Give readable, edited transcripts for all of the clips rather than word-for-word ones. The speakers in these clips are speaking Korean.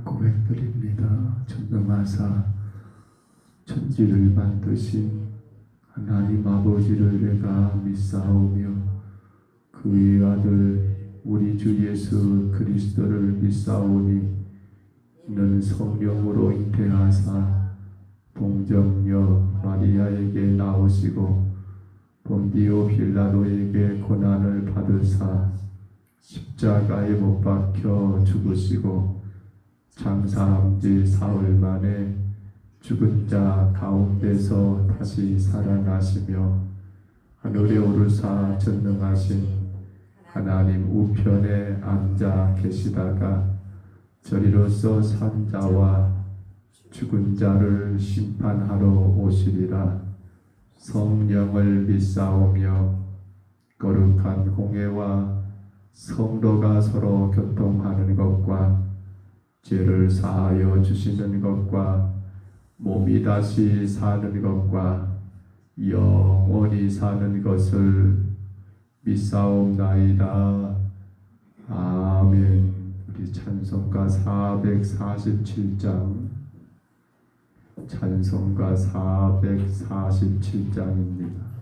고백드립니다. 전능하사 천지를 만드신 하나님 아버지를 내가 믿사오며 그의 아들 우리 주 예수 그리스도를 믿사오니 이는 성령으로 잉태하사 동정녀 마리아에게 나오시고 본디오 빌라도에게 고난을 받으사 십자가에 못 박혀 죽으시고 장사한 지 사흘 만에 죽은 자 가운데서 다시 살아나시며 하늘에 오르사 전능하신 하나님 우편에 앉아 계시다가 저리로서 산 자와 죽은 자를 심판하러 오시리라. 성령을 믿사오며 거룩한 공회와 성도가 서로 교통하는 것과 죄를 사하여 주시는 것과 몸이 다시 사는 것과 영원히 사는 것을 믿사옵나이다. 아멘. 우리 찬송가 447장 찬송가 447장입니다.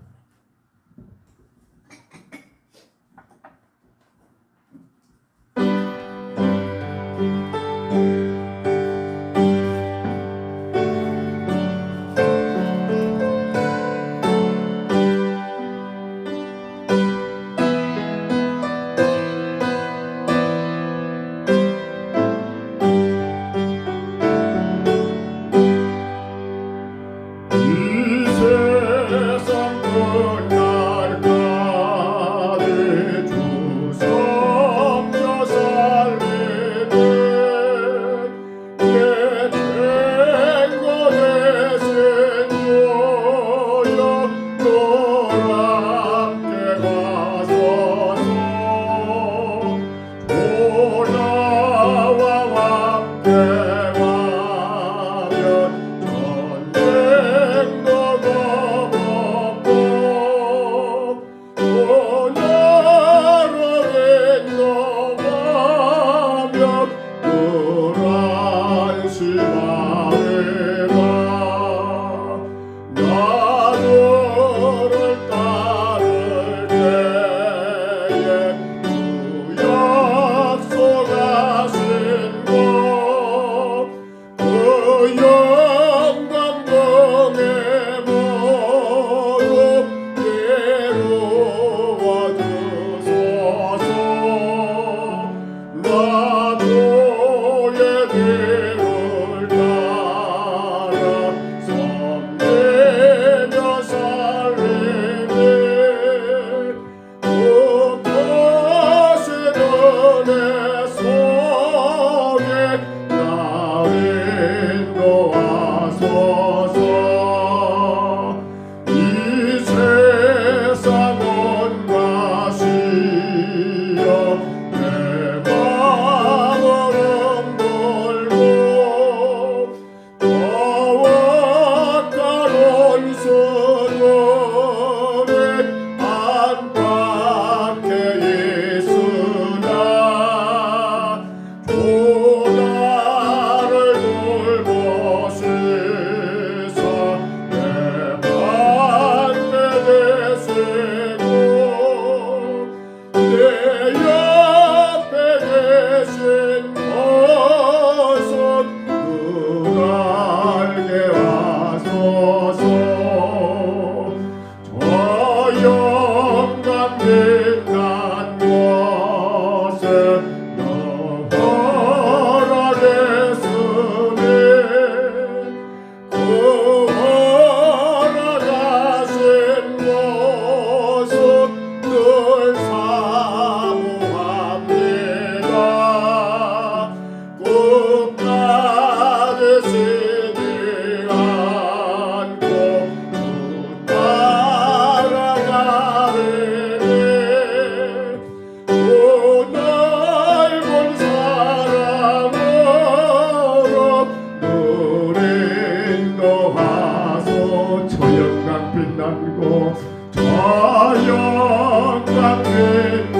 자연 같은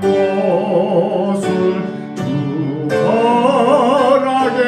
곳을 주 허락해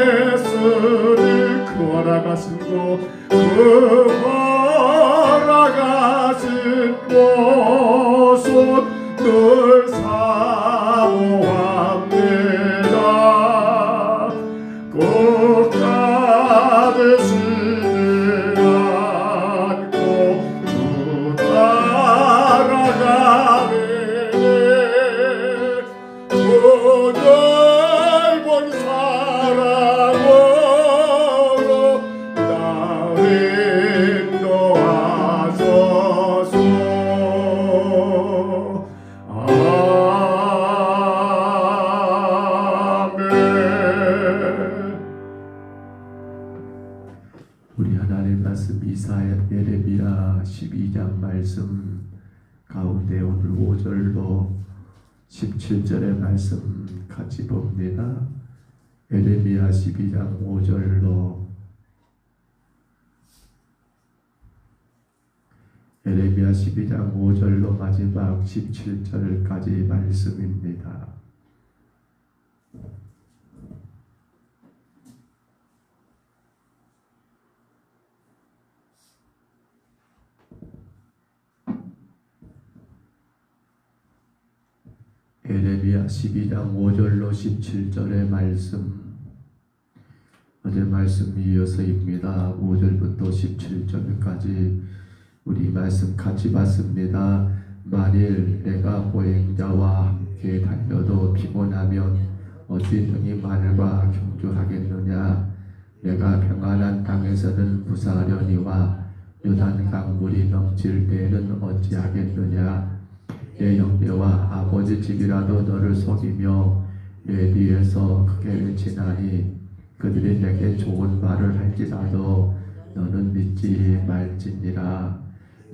말씀 가운데 오늘 5절로 17절의 말씀 같이 봅니다. 에레미야 12장 5절로 에레미야 12장 5절로 마지막 17절까지 말씀입니다. 에레미야 12장 5절로 17절의 말씀, 어제 말씀 이어서입니다. 5절부터 17절까지 우리 말씀 같이 봤습니다. 만일 내가 보행자와 함께 달려도 피곤하면 어찌 능히 말과 경주하겠느냐. 내가 평안한 땅에서는 무사하려니와 요단강 물이 넘칠 때에는 어찌하겠느냐. 내 형제와 아버지 집이라도 너를 속이며 내 뒤에서 크게 외치나니 그들이 내게 좋은 말을 할지라도 너는 믿지 말지니라.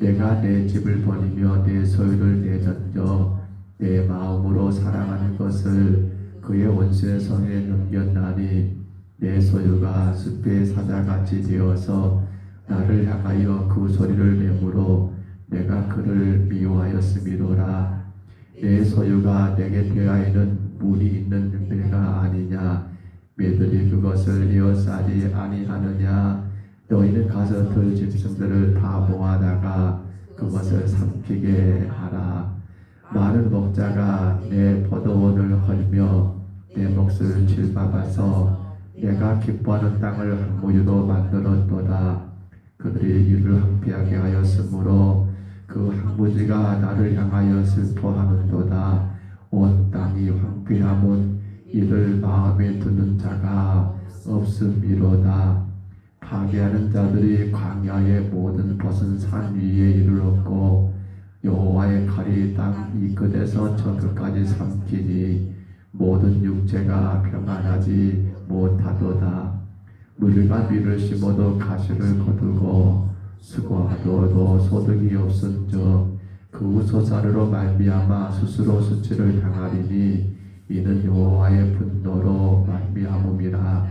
내가 내 집을 버리며 내 소유를 내던져 내 마음으로 사랑하는 것을 그의 원수의 손에 넘겼나니 내 소유가 숲의 사자같이 되어서 나를 향하여 그 소리를 내므로 내가 그를 미워하였음이로라. 내 소유가 내게 대하여는 물이 있는 배가 아니냐. 매들이 그것을 에워싸지 아니하느냐. 너희는 가서 들 짐승들을 다 모아다가 그것을 삼키게 하라. 많은 목자가 내 포도원을 헐며 내 몫을 칠박아서 내가 기뻐하는 땅을 항무유로 만들었도다. 그들이 이를 황폐하게 하였으므로 그 항무지가 나를 향하여 슬퍼하는도다. 온 땅이 황폐함은 이를 마음에 두는 자가 없음이로다. 파괴하는 자들이 광야의 모든 벗은 산 위에 이르렀고 여호와의 칼이 땅 이 끝에서 저 끝까지 삼키니 모든 육체가 평안하지 못하도다. 물과 밀을 심어도 가시를 거두고 수고하도도 소득이 없은즉 그 소사르로 말미암아 스스로 수치를 당하리니 이는 여호와의 분노로 말미암음이라.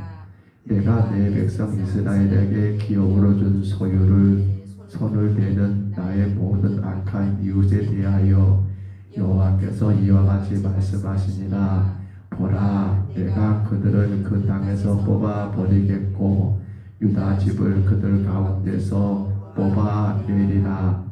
내가 내 백성 이스라엘에게 기업으로 준 소유를 손을 대는 나의 모든 악한 이웃에 대하여 여호와께서 이와 같이 말씀하시니라. 보라, 내가 그들을 그 땅에서 뽑아 버리겠고 유다 집을 그들 가운데서 뽑아내리라.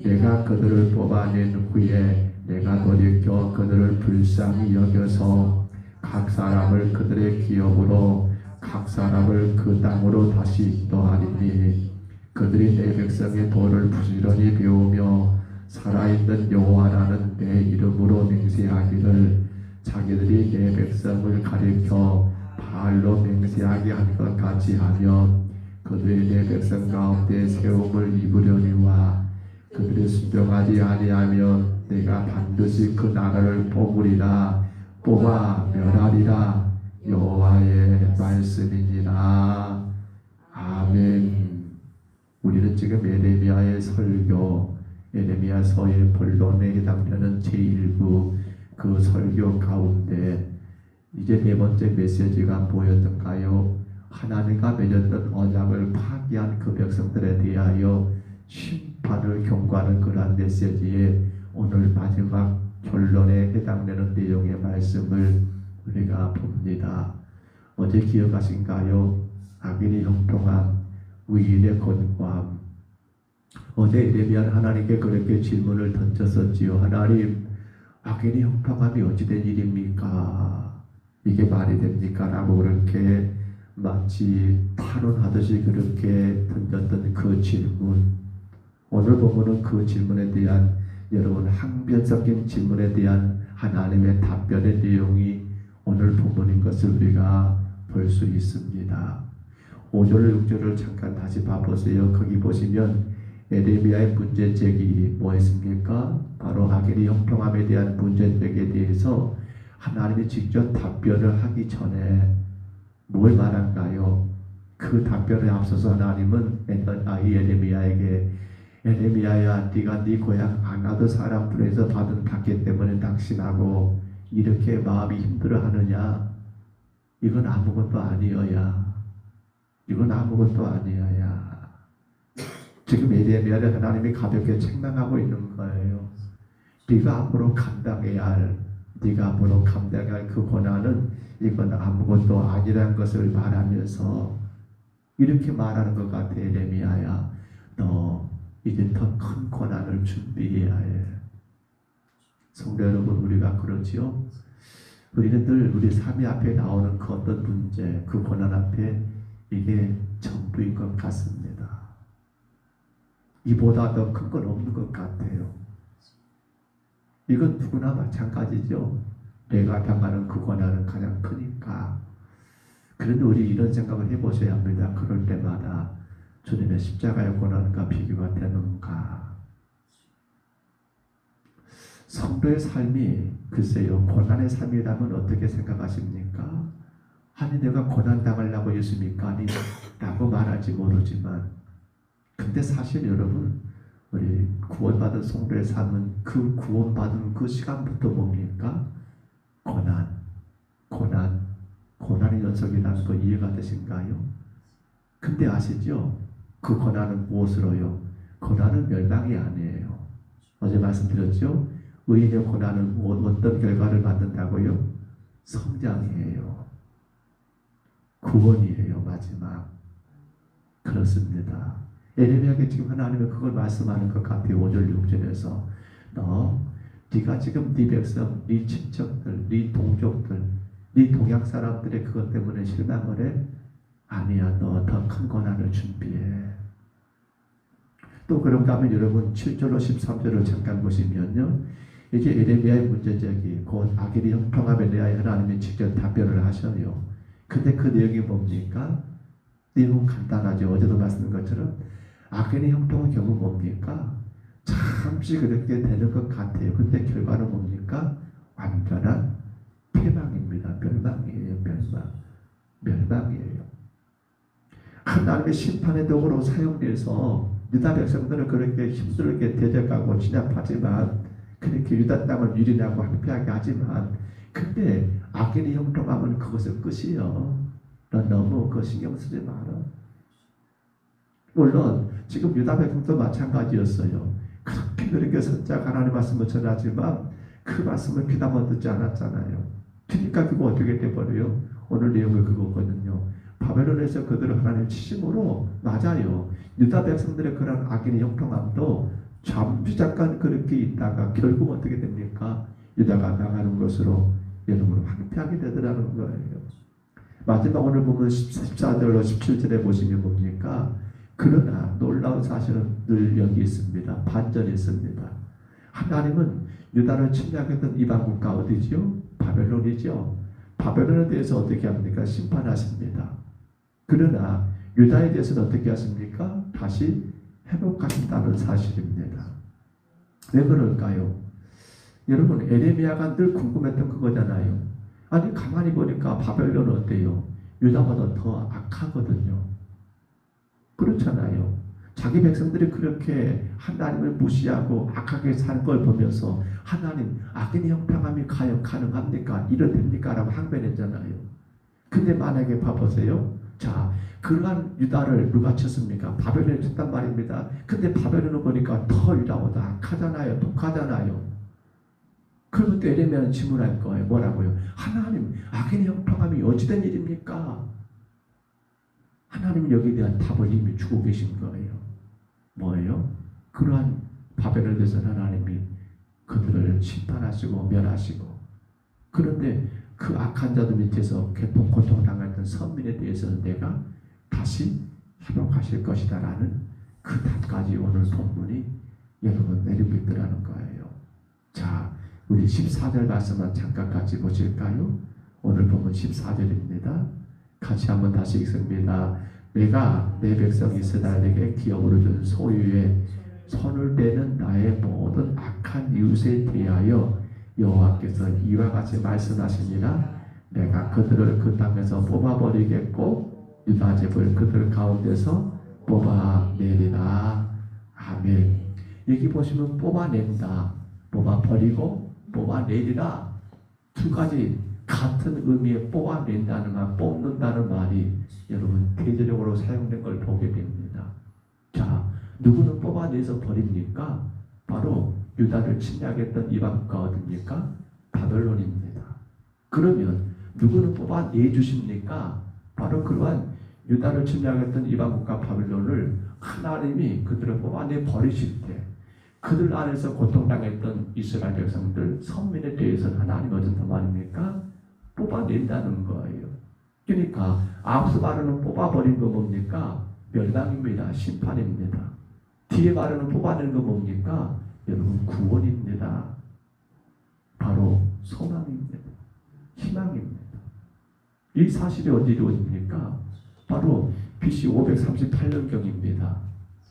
내가 그들을 뽑아낸 후에 내가 돌이켜 그들을 불쌍히 여겨서 각 사람을 그들의 기업으로 각 사람을 그 땅으로 다시 인도하리니 그들이 내 백성의 도를 부지런히 배우며 살아있는 여호와라는 내 이름으로 맹세하기를 자기들이 내 백성을 가리켜 바알로 맹세하게 한 것 같이 하며 그들이 내 백성 가운데 세움을 입으려니와 그들이 순종하지 아니하면 내가 반드시 그 나라를 뽑으리라. 뽑아 멸하리라. 여호와의 말씀이니라. 아멘. 우리는 지금 에레미야의 설교, 에레미야서의 본론에 해당되는 제1부 그 설교 가운데 이제 네 번째 메시지가 뭐였던가요? 하나님과 맺었던 언약을 파기한 그 백성들에 대하여 심판을 경고하는 그러한 메시지의 오늘 마지막 결론에 해당되는 내용의 말씀을 우리가 봅니다. 어제 기억하신가요? 악인의 형통함, 의인의 권고함. 어제 에레미야는 하나님께 그렇게 질문을 던졌었지요. 하나님, 악인의 형통함이 어찌된 일입니까? 이게 말이 됩니까? 라고 그렇게 마치 탄원하듯이 그렇게 던졌던 그 질문. 오늘 보면은 그 질문에 대한 여러분 항변 섞인 질문에 대한 하나님의 답변의 내용이 오늘 본문인 것을 우리가 볼 수 있습니다. 5절 6절을 잠깐 다시 봐보세요. 거기 보시면 에레미야의 문제 제기 뭐였습니까? 바로 악인의 형통함에 대한 문제 제기에 대해서 하나님이 직접 답변을 하기 전에 뭘 말한가요? 그 답변에 앞서서 하나님은 에레미야에게 에레미야야, 네가 네 고향 아나도 사람들에서 받은 박해 때문에 낙심하고 이렇게 마음이 힘들어하느냐? 이건 아무것도 아니어야. 이건 아무것도 아니어야. 지금 에레미야를 하나님이 가볍게 책망하고 있는 거예요. 네가 앞으로 감당해야 할, 네가 앞으로 감당해야 할 그 고난은 이건 아무것도 아니라는 것을 말하면서 이렇게 말하는 것 같아. 에레미야야, 너 이제 더 큰 고난을 준비해야 해. 성도 여러분, 우리가 그렇지요? 우리는 늘 우리 삶의 앞에 나오는 그 어떤 문제, 그 고난 앞에 이게 전부인 것 같습니다. 이보다 더 큰 건 없는 것 같아요. 이건 누구나 마찬가지죠. 내가 당하는 그 고난은 가장 크니까. 그런데 우리 이런 생각을 해보셔야 합니다. 그럴 때마다 주님의 십자가의 고난과 비교가 되는가? 성도의 삶이 글쎄요, 고난의 삶이라면 어떻게 생각하십니까? 아니 내가 고난 당하려고 예수님과 아니 라고 말할지 모르지만, 근데 사실 여러분, 우리 구원받은 성도의 삶은 그 구원받은 그 시간부터 뭡니까? 고난의 연속이라는 거 이해가 되신가요? 근데 아시죠? 그 고난은 무엇으로요? 고난은 멸망이 아니에요. 어제 말씀드렸죠? 의인의 고난은 어떤 결과를 만든다고요? 성장이에요. 구원이에요. 마지막. 그렇습니다. 에레미야에게 지금 하나님은 그걸 말씀하는 것 같아요. 5절 6절에서 네가 지금 네 백성, 네 친척들, 네 동족들, 네 동양 사람들의 그것 때문에 실망을 해? 아니야. 너 더 큰 고난을 준비해. 또 그런가 하면 여러분 7절로 13절을 잠깐 보시면요, 이제 에레미야의 문제제기, 곧 아기리 형통함에 대하여 하나님이 직접 답변을 하셔요. 근데 그 내용이 뭡니까? 내용은 간단하죠. 어제도 말씀드린 것처럼 아기리 형통은 결국 뭡니까? 잠시 그렇게 되는 것 같아요. 근데 결과는 뭡니까? 완전한 패망입니다. 멸망이에요. 멸망이에요. 하나님의 심판의 도구로 사용돼서 유다 백성들은 그렇게 힘들게 대적하고 진압하지만, 그렇게 유다 땅을 유린하고 황폐하게 하지만, 근데 악인의 형통하면 그것은 끝이요. 넌 너무 그거 신경 쓰지 마라. 물론 지금 유다 백성도 마찬가지였어요. 그렇게 선자 하나님 말씀을 전하지만 그 말씀을 귀담아 듣지 않았잖아요. 그러니까 그거 어떻게 돼버려요? 오늘 내용이 그거거든요. 바벨론에서 그들을 하나님 치심으로, 맞아요, 유다 백성들의 그런 악인의 형통함도 잠깐 그렇게 있다가 결국 어떻게 됩니까? 유다가 망하는 것으로 여러분 황폐하게 되더라는 거예요. 마지막 오늘 보면 14절로 17절에 보시면 뭡니까? 그러나 놀라운 사실은 늘 여기 있습니다. 반전이 있습니다. 하나님은 유다를 침략했던 이방 국가 어디지요? 바벨론이죠. 바벨론에 대해서 어떻게 합니까? 심판하십니다. 그러나 유다에 대해서는 어떻게 하십니까? 다시 회복하신다는 사실입니다. 왜 그럴까요? 여러분, 에레미야가 늘 궁금했던 그거잖아요. 아니 가만히 보니까 바벨론은 어때요? 유다보다 더 악하거든요. 그렇잖아요. 자기 백성들이 그렇게 하나님을 무시하고 악하게 사는 걸 보면서 하나님, 악인의 형통함이 과연 가능합니까? 이렇답니까? 라고 항변했잖아요. 근데 만약에 봐보세요. 자, 그러한 유다를 누가 쳤습니까? 바벨론이 쳤단 말입니다. 근데 바벨론을 보니까 더 유다보다 악하잖아요. 독하잖아요. 그러면 또 에레미야는 질문할 거예요. 뭐라고요? 하나님, 악인의 형통함이 어찌된 일입니까? 하나님은 여기에 대한 답을 이미 주고 계신 거예요. 뭐예요? 그러한 바벨론에 대해서 하나님이 그들을 심판하시고 멸하시고, 그런데 그 악한 자들 밑에서 고통당했던 선민에 대해서는 내가 다시 회복하실 것이다 라는 그 답까지 오늘 본문이 여러분 내리고 있더라는 거예요. 자, 우리 14절 말씀만 잠깐 같이 보실까요? 오늘 본문 14절입니다. 같이 한번 다시 읽습니다. 내가 내 백성 이스라엘에게 기업으로 준 소유에 손을 대는 나의 모든 악한 이웃에 대하여 여호와께서 이와 같이 말씀하시니라. 내가 그들을 그 땅에서 뽑아버리겠고 유다 집을 그들 가운데서 뽑아내리라. 아멘. 여기 보시면 뽑아낸다, 뽑아버리고 뽑아내리라, 두 가지 같은 의미의 뽑아낸다는 말, 뽑는다는 말이 여러분 대대적으로 사용된 걸 보게 됩니다. 자, 누구는 뽑아내서 버립니까? 바로 유다를 침략했던 이방국가 어딥니까? 바벨론입니다. 그러면 누구는 뽑아내 주십니까? 바로 그러한 유다를 침략했던 이방국가 바벨론을 하나님이 그들을 뽑아내 버리실 때 그들 안에서 고통당했던 이스라엘 백성들, 선민에 대해서는 하나님 어떤 말입니까? 뽑아낸다는 거예요. 그러니까 앞서 말하는 뽑아버린 거 뭡니까? 멸망입니다. 심판입니다. 뒤에 말하는 뽑아내는 거 뭡니까? 여러분 구원입니다. 바로 소망입니다. 희망입니다. 이 사실이 언제 이루어집니까? 바로 BC 538년경입니다.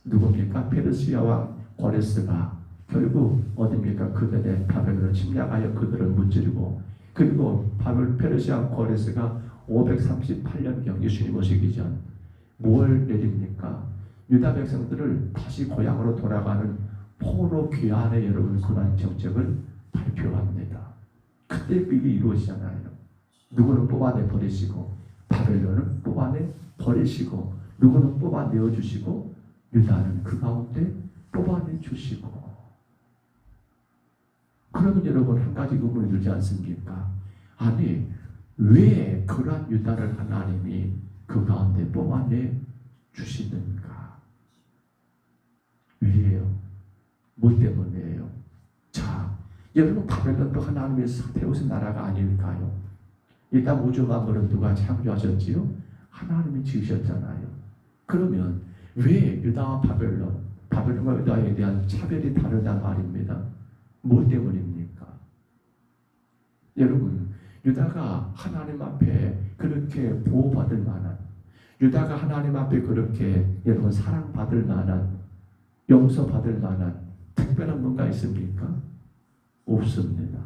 누굽니까? 페르시아 왕 고레스가 결국 어딥니까? 그들의 바벨론을 침략하여 그들을 무찌르고, 그리고 페르시아 왕 고레스가 538년경 예수님 오시기 전 뭘 내립니까? 유다 백성들을 다시 고향으로 돌아가는 포로 귀환의 여러분 그러한 정책을 발표합니다. 그때 그게 이루어지잖아요. 누구는 뽑아내 버리시고 바벨론은 뽑아내 버리시고, 누구는 뽑아내어 주시고 유다는 그 가운데 뽑아내 주시고. 그러면 여러분 한 가지 의문이 들지 않습니까? 아니 왜 그러한 유다를 하나님이 그 가운데 뽑아내 주시는가? 왜요? 뭐 때문이에요? 자, 여러분 바벨론도 하나님의 태우신 나라가 아닐까요? 이 땅 우주 만물은 누가 창조하셨지요? 하나님이 지으셨잖아요. 그러면 왜 유다와 바벨론과 유다에 대한 차별이 다르단 말입니다. 뭐 때문입니까? 여러분, 유다가 하나님 앞에 그렇게 보호받을 만한, 유다가 하나님 앞에 그렇게 여러분 사랑받을 만한, 용서받을 만한 특별한 뭔가 있습니까? 없습니다.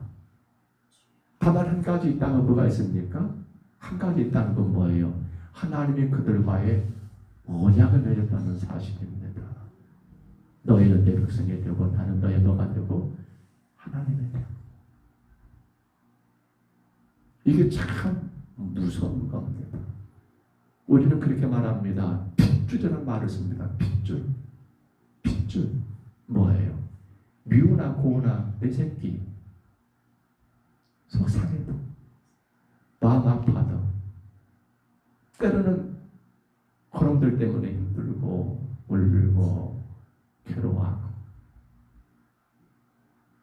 다만 한 가지 있다면 뭐가 있습니까? 한 가지 있다는 건 뭐예요? 하나님이 그들과의 언약을 맺었다는 사실입니다. 너희는 내 백성이 되고 나는 너의 너가 되고 하나님의 되고. 이게 참 무서운 겁니다. 우리는 그렇게 말합니다. 핏줄이라는 말을 씁니다. 핏줄. 핏줄. 뭐예요? 미우나 고우나 내 새끼 속상해도 마음 아파도 때로는 그놈들 때문에 힘들고 울고 괴로워하고,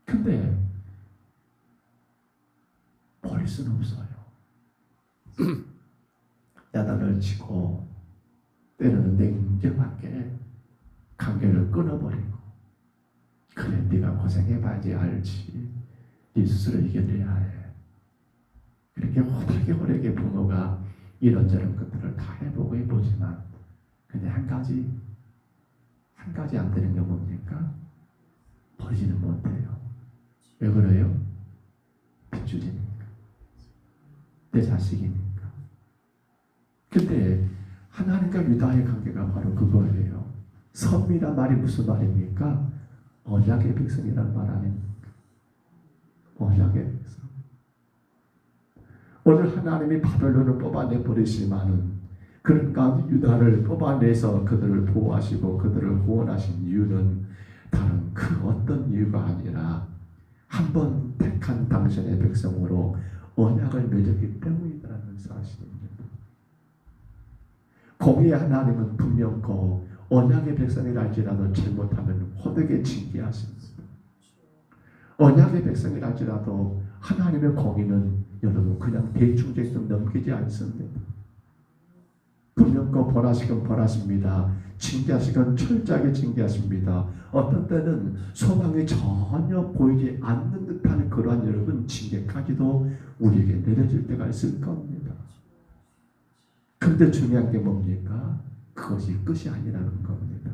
근데 버릴 수는 없어요. 야단을 치고 때로는 냉정하게 관계를 끊어버리고, 그래 네가 고생해봐야지 알지, 네 스스로 이겨내야 해. 그렇게 호되게 부모가 이런저런 것들을 다 해보지만 근데 한 가지 안 되는 게 뭡니까? 버리지는 못해요. 왜 그래요? 핏줄이니까, 내 자식이니까. 근데 하나님과 유다의 관계가 바로 그거예요. 선미란 말이 무슨 말입니까? 언약의 백성이라는 말 아닙니까? 언약의 백성. 오늘 하나님이 바벨론을 뽑아내 버리시지만은 그런 가운데 유다를 뽑아내서 그들을 보호하시고 그들을 구원하신 이유는 다른 그 어떤 이유가 아니라 한 번 택한 당신의 백성으로 언약을 맺었기 때문이라는 사실입니다. 공의의 하나님은 분명코 언약의 백성이라 할지라도 잘못하면 호되게 징계하십니다. 언약의 백성이라 할지라도 하나님의 공의는 여러분 그냥 대충 넘기지 않습니다. 분명코 벌하시건 벌하십니다. 징계하시건 철저하게 징계하십니다. 어떤 때는 소망이 전혀 보이지 않는 듯한 그러한 여러분 징계까지도 우리에게 내려질 때가 있을 겁니다. 그런데 중요한 게 뭡니까? 그것이 끝이 아니라는 겁니다.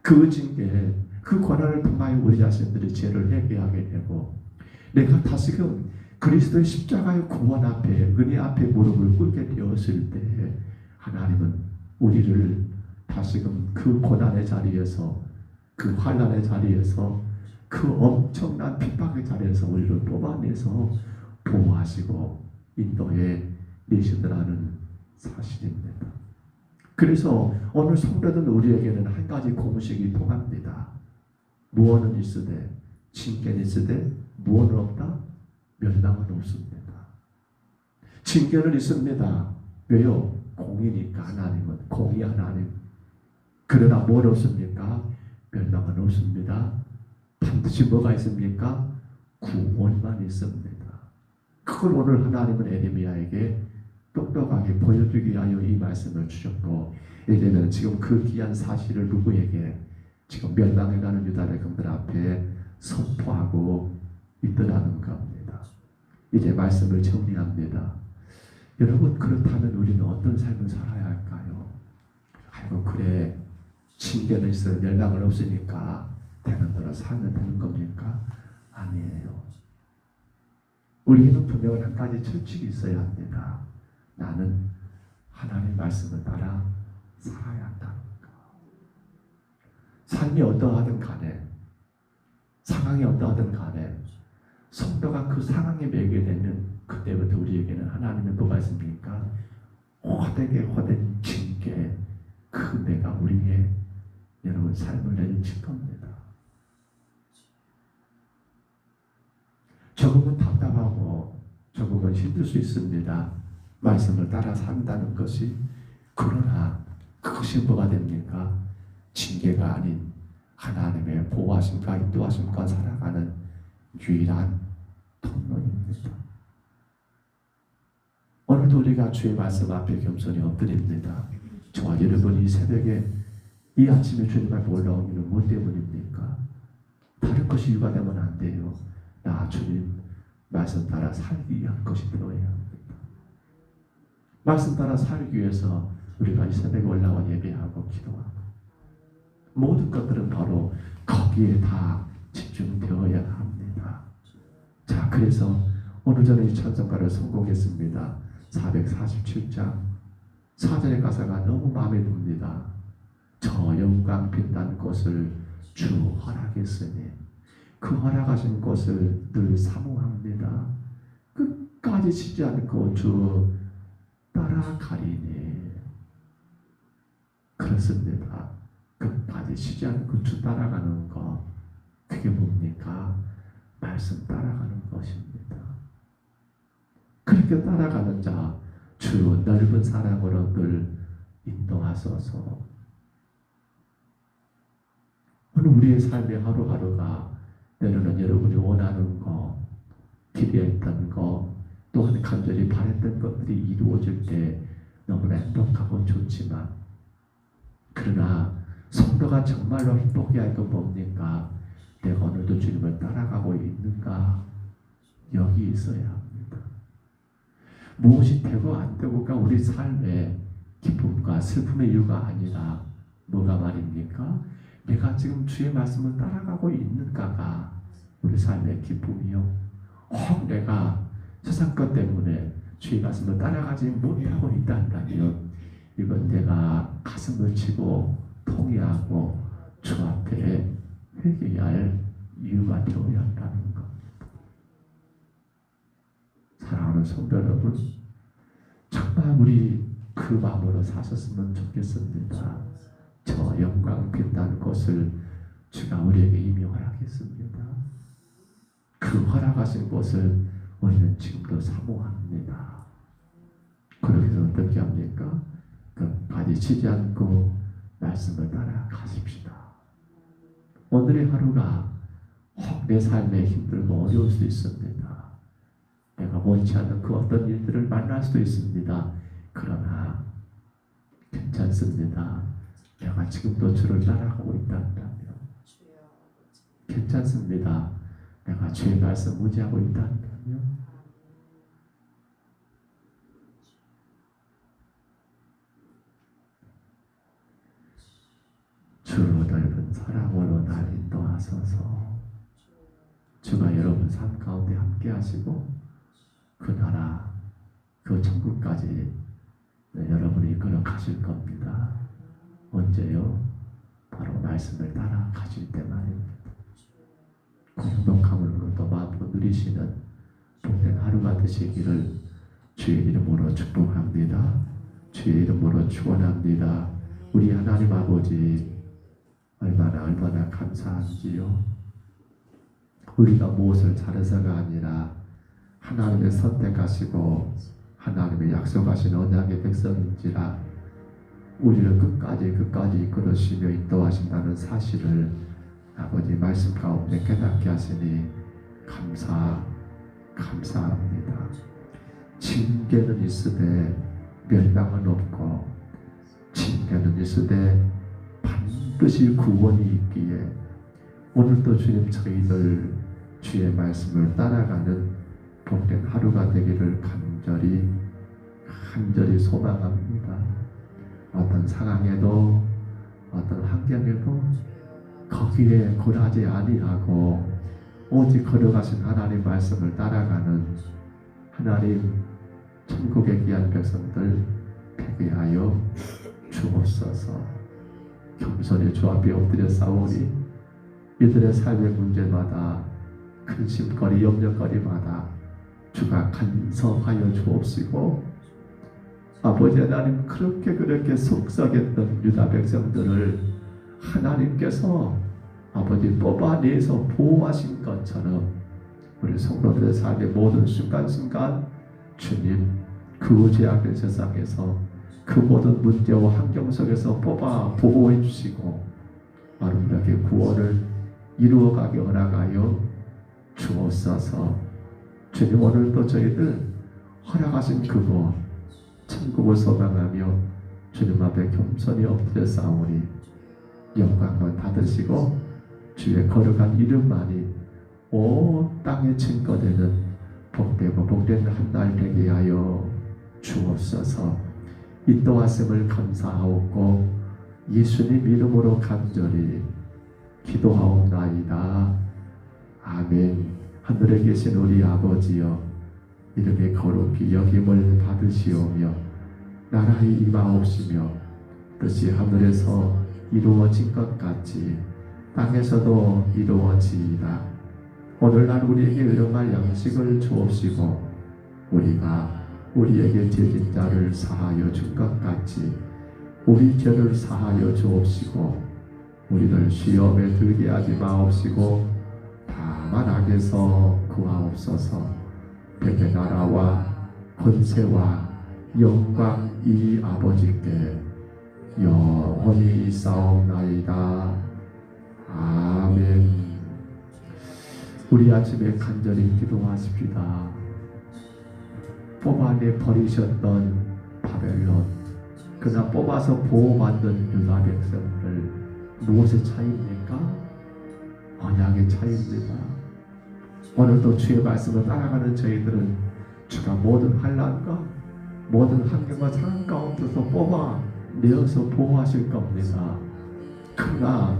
그 징계, 그 고난을 통하여 우리 자신들이 죄를 회개하게 되고, 내가 다시금 그리스도의 십자가의 구원 앞에, 은혜 앞에 무릎을 꿇게 되었을 때 하나님은 우리를 다시금 그 고난의 자리에서, 그 환난의 자리에서, 그 엄청난 핍박의 자리에서 우리를 뽑아내서 보호하시고 인도해 내시더라는 사실입니다. 그래서 오늘 성도들 우리에게는 한 가지 공식이 통합니다. 무엇은 있으되 징계는 있으되 무엇은 없다? 멸망은 없습니다. 징계는 있습니다. 왜요? 공이니까 하나님은 공이 하나님. 그러나 뭘 없습니까? 멸망은 없습니다. 반드시 뭐가 있습니까? 구원만 있습니다. 그걸 오늘 하나님은 에레미야에게 똑똑하게 보여주기 위하여 이 말씀을 주셨고, 이제는 지금 그 귀한 사실을 누구에게 지금 멸망해가는 유다의 검들 앞에 선포하고 있더라는 겁니다. 이제 말씀을 정리합니다. 여러분, 그렇다면 우리는 어떤 삶을 살아야 할까요? 아이고 그래, 징계는 있어요. 멸망은 없으니까 되는 대로 살면 되는 겁니까? 아니에요. 우리는 분명히 한 가지 철칙이 있어야 합니다. 나는 하나님의 말씀을 따라 살아야 한다. 삶이 어떠하든 간에, 상황이 어떠하든 간에, 성도가 그 상황에 매게 되면 그때부터 우리에게는 하나님의 뭐가 있습니까? 호되게 호된 징계, 그 내가 우리의 여러분 삶을 내리칠 겁니다. 조금은 답답하고 조금은 힘들 수 있습니다. 말씀을 따라 산다는 것이. 그러나 그것이 뭐가 됩니까? 징계가 아닌 하나님의 보호하심과 인도하심과 살아가는 유일한 통로입니다. 오늘도 우리가 주의 말씀 앞에 겸손히 엎드립니다. 저와 여러분이 새벽에 이 아침에 주님 앞에 올라온 이유는 무엇 때문입니까? 다른 것이 이유가 되면 안 돼요. 나 주님 말씀 따라 살기 위한 것이 되어야 합니다. 말씀 따라 살기 위해서 우리가 이 새벽에 올라와 예배하고 기도하고 모든 것들은 바로 거기에 다 집중되어야 합니다. 자, 그래서 오늘 저는 이 찬송가를 선곡했습니다. 447장 4절의 가사가 너무 마음에 듭니다. 저 영광 빛난 곳을 주 허락했으니 그 허락하신 곳을 늘 사모합니다. 끝까지 치지 않고 주 따라가리니. 그렇습니다. 끝까지 치지 않고 주 따라가는 것, 그게 뭡니까? 말씀 따라가는 것입니다. 그렇게 따라가는 자, 주 넓은 사랑으로 늘 인도하소서. 오늘 우리의 삶의 하루하루가 때로는 여러분이 원하는 거, 기대했던 거, 또한 간절히 바랬던 것들이 이루어질 때 너무나 행복하고 좋지만, 그러나 성도가 정말로 행복해야 할 건 뭡니까? 내가 오늘도 주님을 따라가고 있는가? 여기 있어야 합니다. 무엇이 되고 안 되고가 우리 삶의 기쁨과 슬픔의 이유가 아니라 뭐가 말입니까? 내가 지금 주의 말씀을 따라가고 있는가가 우리 삶의 기쁨이요. 혹 내가 세상 것 때문에 주의 말씀을 따라가지 못하고 있다면 이건 내가 가슴을 치고 통회하고 주 앞에 회개해야 할 이유가 되어야 한다는 것. 사랑하는 성도 여러분, 정말 우리 그 마음으로 사셨으면 좋겠습니다. 저 영광 빛나는 곳을 주가 우리에게 이미 허락했습니다. 그 허락하신 곳을 우리는 지금도 사모합니다. 그렇게 해서 어떻게 합니까? 끝까지 치지 않고 말씀을 따라 가십시다. 오늘의 하루가 혹 내 삶에 힘들고 어려울 수 있습니다. 내가 원치 않는 그 어떤 일들을 만날 수도 있습니다. 그러나 괜찮습니다. 내가 지금도 주를 따라가고 있다면 괜찮습니다. 내가 주의 말씀 의지하고 있다면 주 넓은 사랑으로 날 인도하소서. 주가 여러분 삶 가운데 함께 하시고 그 나라, 그 천국까지 여러분이 이끌어 가실 겁니다. 언제요? 바로 말씀을 따라 가실 때만입니다. 그 행복함을 또 마음으로 누리시는 복된 하루가 되시기를 주의 이름으로 축복합니다. 주의 이름으로 축원합니다. 우리 하나님 아버지 얼마나 감사한지요. 우리가 무엇을 잘해서가 아니라 하나님의 선택하시고 하나님의 약속하신 언약의 백성인지라 우리를 끝까지 이끌으시며 인도하신다는 사실을 아버지 말씀 가운데 깨닫게 하시니 감사합니다. 징계는 있으되 멸망은 없고 징계는 있으되 반드시 구원이 있기에 오늘도 주님 저희들 주의 말씀을 따라가는 복된 하루가 되기를 간절히 소망합니다. 어떤 상황에도 어떤 환경에도 거기에 굴하지 아니하고 오직 걸어가신 하나님 말씀을 따라가는 하나님 천국의 귀한 백성들 되게 하여 주옵소서. 겸손히 주 앞에 엎드려 싸우니 이들의 삶의 문제마다 근심거리 염려거리마다 주가 간섭하여 주옵시고 아버지 하나님 그렇게 속썩였던 유다 백성들을 하나님께서 아버지 뽑아내서 보호하신 것처럼 우리 성도들의 삶의 모든 순간순간 주님 그 죄악의 세상에서 그 모든 문제와 환경 속에서 뽑아 보호해 주시고 아름답게 구원을 이루어가게 허락하여 주옵소서. 주님 오늘도 저희들 허락하신 그곳 천국을 소망하며 주님 앞에 겸손히 엎드려 싸우니 영광만 받으시고 주의 거룩한 이름만이 온 땅에 증거되는 복되고 복된 한 날 되게 하여 주옵소서. 인도하심을 감사하옵고 예수님 이름으로 간절히 기도하옵나이다. 아멘. 하늘에 계신 우리 아버지여 이름이 거룩히 여김을 받으시오며 나라의 임하옵시며 뜻이 하늘에서 이루어진 것 같이 땅에서도 이루어지이다. 오늘날 우리에게 일용할 양식을 주옵시고 우리가 우리에게 죄진 자를 사하여 준 것 같이 우리 죄를 사하여 주옵시고 우리를 시험에 들게 하지 마옵시고 다만 악에서 구하옵소서. 백의 나라와 권세와 영광이 아버지께 영원히 있사옵나이다. 아멘. 우리 아침에 간절히 기도하십시다. 뽑아내 버리셨던 바벨론, 그나 뽑아서 보호받는 유다 백성들, 무엇의 차이입니까? 언약의 차이입니다. 오늘도 주의 말씀을 따라가는 저희들은 주가 모든 환난과 모든 환경과 상황 가운데서 뽑아내어서 보호하실 겁니다. 그러나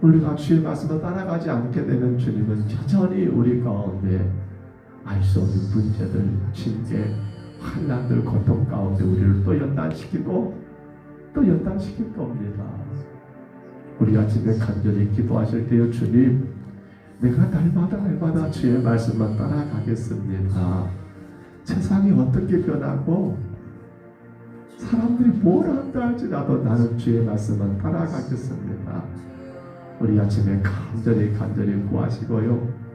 우리가 주의 말씀을 따라가지 않게 되면 주님은 여전히 우리 가운데 알 수 없는 문제들, 징계, 환난들, 고통 가운데 우리를 또 연단시키고 또 연단시킬 겁니다. 우리 아침에 간절히 기도하실 때요, 주님 내가 날마다 주의 말씀만 따라가겠습니다. 세상이 어떻게 변하고 사람들이 뭘 한다 할지라도 나는 주의 말씀만 따라가겠습니다. 우리 아침에 간절히 구하시고요.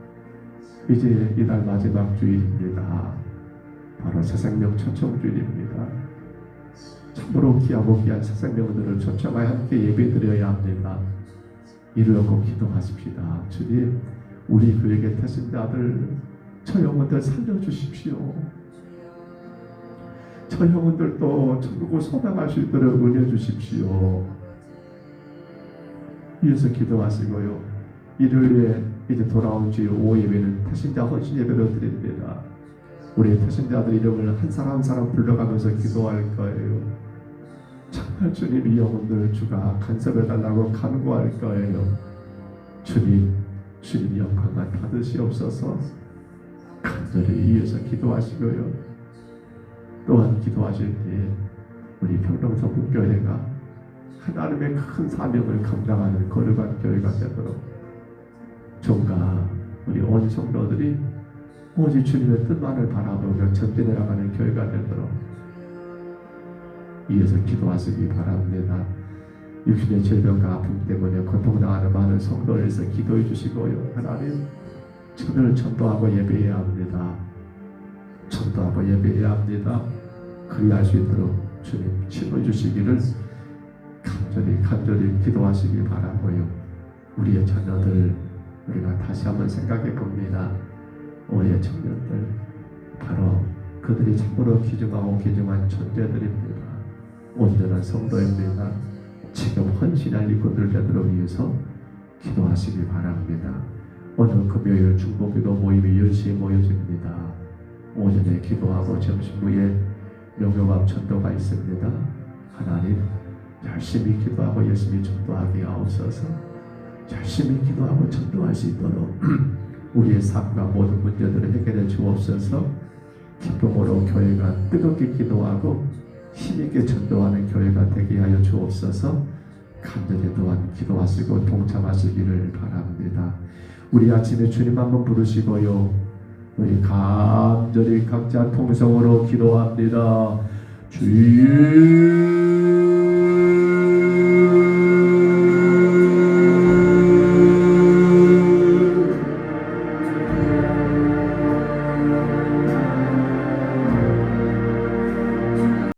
이제 이달 마지막 주일입니다. 바로 새생명 초청주일입니다. 참으로 귀하고 귀한 새생명들을 초청하여 함께 예배드려야 합니다. 이를 꼭 기도하십시다. 주님, 우리 교회의 태신자들 저 영혼들 살려주십시오. 저 영혼들도 천국을 소망할 수 있도록 은혜 주십시오. 위에서 기도하시고요. 일요일에 이제 돌아온 주의 오후 예배는 태신자 헌신 예배로 드립니다. 우리 태신자들 이름을 한 사람 한 사람 불러가면서 기도할 거예요. 정말 주님 이 영혼들 주가 간섭해달라고 간구할 거예요. 주님 영광만 받으시옵소서. 간절히 위에서 기도하시고요. 또한 기도하실 때 우리 평동성북교회가 하나님의 큰 사명을 감당하는 거룩한 교회가 되도록 종과 우리 온 성도들이 오직 주님의 뜻만을 바라보며 전진해 나가는 교회가 되도록 이어서 기도하시기 바랍니다. 육신의 질병과 아픔 때문에 고통당하는 많은 성도를 위해서 기도해 주시고요. 하나님, 저들을 전도하고 예배해야 합니다. 전도하고 예배해야 합니다. 그리할 수 있도록 주님 힘을 주시기를 간절히 기도하시기 바라고요. 우리의 자녀들 우리가 다시 한번 생각해 봅니다. 우리의 청년들 바로 그들이 참으로 귀중하고 귀중한 존재들입니다. 온전한 성도입니다. 지금 헌신할 일꾼들 되도록 위해서 기도하시기 바랍니다. 오늘 금요일 중보기도 모임이 10시에 모여집니다. 오전에 기도하고 점심 후에 명료밥 전도가 있습니다. 하나님, 열심히 기도하고 열심히 전도하게 하옵소서. 열심히 기도하고 전도할 수 있도록 우리의 삶과 모든 문제들을 해결해 주옵소서. 기쁨으로 교회가 뜨겁게 기도하고 힘있게 전도하는 교회가 되게 하여 주옵소서. 간절히 또한 기도하시고 동참하시기를 바랍니다. 우리 아침에 주님 한번 부르시고요. 우리 간절히 각자 통성으로 기도합니다. 주님